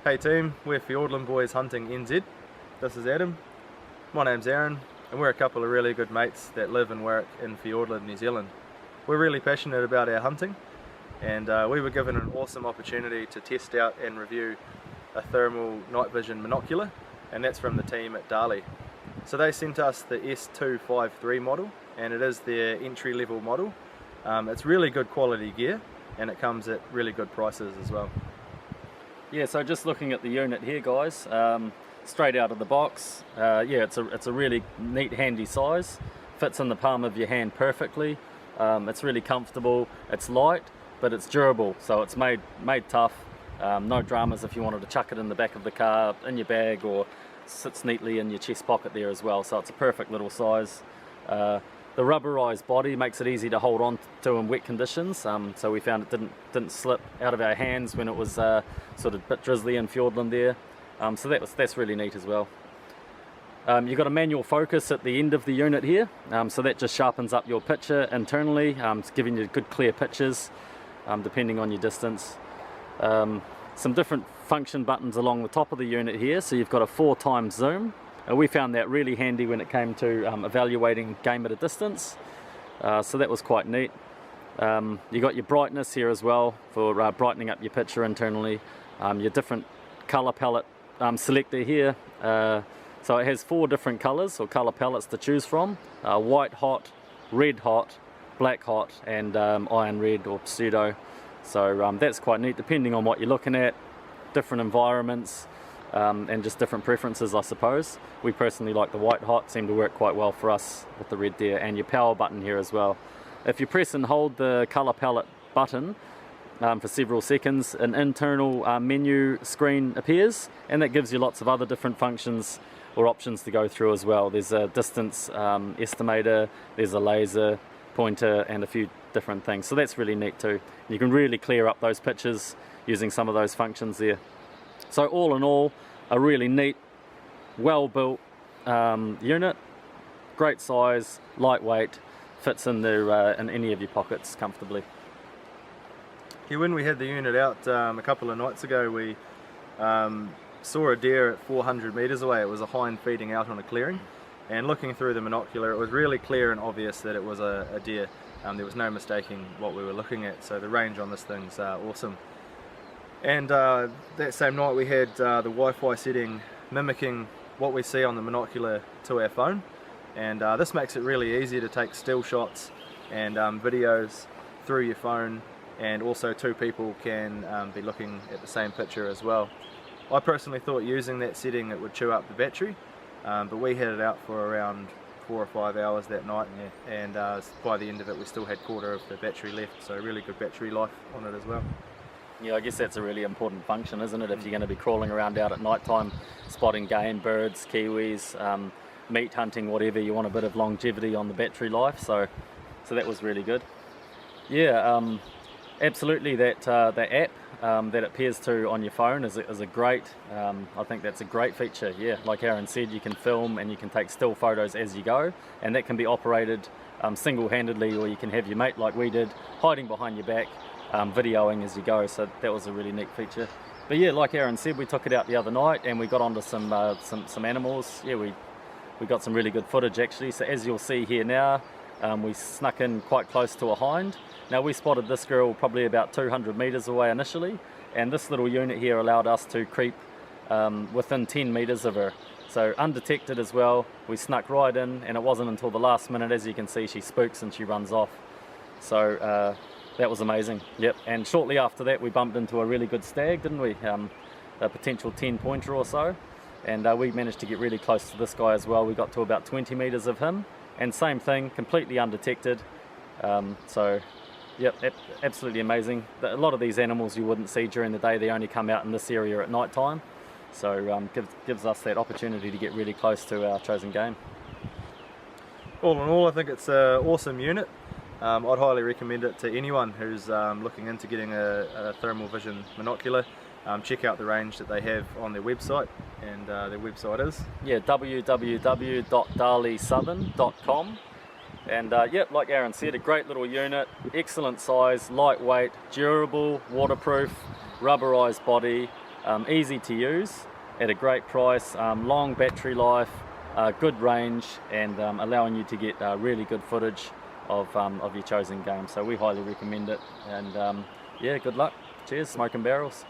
Hey team, we're Fiordland Boys Hunting Nz. This is Adam. My name's Aaron, and we're a couple of really good mates that live and work in Fiordland, New Zealand. We're really passionate about our hunting, and we were given an awesome opportunity to test out and review a thermal night vision monocular, and that's from the team at Dali. So they sent us the S253 model, and it is their entry-level model. It's really good quality gear, and it comes at really good prices as well. Yeah, so just looking at the unit here, guys, straight out of the box. Yeah, it's a really neat, handy size. Fits in the palm of your hand perfectly. It's really comfortable. It's light, but it's durable, so it's made tough. No dramas if you wanted to chuck it in the back of the car, in your bag, or sits neatly in your chest pocket there as well. So it's a perfect little size. The rubberized body makes it easy to hold on to in wet conditions, so we found it didn't slip out of our hands when it was sort of a bit drizzly in Fiordland there. So that's really neat as well. You've got a manual focus at the end of the unit here, so that just sharpens up your picture internally. It's giving you good clear pictures depending on your distance. Some different function buttons along the top of the unit here, so you've got a 4x zoom. We found that really handy when it came to evaluating game at a distance, so that was quite neat. You got your brightness here as well for brightening up your picture internally. Your different color palette selector here, so it has 4 different colors or color palettes to choose from: white hot, red hot, black hot, and iron red or pseudo. So that's quite neat depending on what you're looking at, different environments. And just different preferences, I suppose. We personally like the white hot, seemed to work quite well for us with the red there. And your power button here as well. If you press and hold the color palette button for several seconds, an internal menu screen appears, and that gives you lots of other different functions or options to go through as well. There's a distance estimator, there's a laser pointer, and a few different things. So that's really neat too. You can really clear up those pictures using some of those functions there. So all in all, a really neat, well-built unit, great size, lightweight, fits in there in any of your pockets comfortably. Yeah, when we had the unit out a couple of nights ago, we saw a deer at 400 metres away. It was a hind feeding out on a clearing, and looking through the monocular, it was really clear and obvious that it was a deer. There was no mistaking what we were looking at, so the range on this thing's awesome. And that same night we had the Wi-Fi setting mimicking what we see on the monocular to our phone, and this makes it really easy to take still shots and videos through your phone, and also 2 people can be looking at the same picture as well. I personally thought using that setting it would chew up the battery, but we had it out for around 4 or 5 hours that night, and by the end of it we still had 1/4 of the battery left, so really good battery life on it as well. Yeah, I guess that's a really important function, isn't it? If you're going to be crawling around out at night time, spotting game, birds, kiwis, meat hunting, whatever, you want a bit of longevity on the battery life. So that was really good. Yeah, absolutely. That app that it appears to on your phone is a great. I think that's a great feature. Yeah, like Aaron said, you can film and you can take still photos as you go, and that can be operated single-handedly, or you can have your mate like we did, hiding behind your back. Videoing as you go, so that was a really neat feature. But yeah, like Aaron said, we took it out the other night and we got onto some animals. Yeah, we got some really good footage actually. So as you'll see here now, we snuck in quite close to a hind. Now we spotted this girl probably about 200 meters away initially, and this little unit here allowed us to creep within 10 meters of her. So undetected as well, we snuck right in, and it wasn't until the last minute, as you can see, she spooks and she runs off. So that was amazing. Yep, and shortly after that we bumped into a really good stag, didn't we? A potential 10-pointer or so, and we managed to get really close to this guy as well. We got to about 20 meters of him, and same thing, completely undetected. So yep, absolutely amazing. A lot of these animals you wouldn't see during the day, they only come out in this area at night time, so gives us that opportunity to get really close to our chosen game. All in all, I think it's an awesome unit. I'd highly recommend it to anyone who's looking into getting a thermal vision monocular. Check out the range that they have on their website, and their website is www.dalisouthern.com. And yep, like Aaron said, a great little unit, excellent size, lightweight, durable, waterproof, rubberized body, easy to use at a great price, long battery life, good range, and allowing you to get really good footage of your chosen game. So we highly recommend it, and yeah, good luck. Cheers, smoking barrels.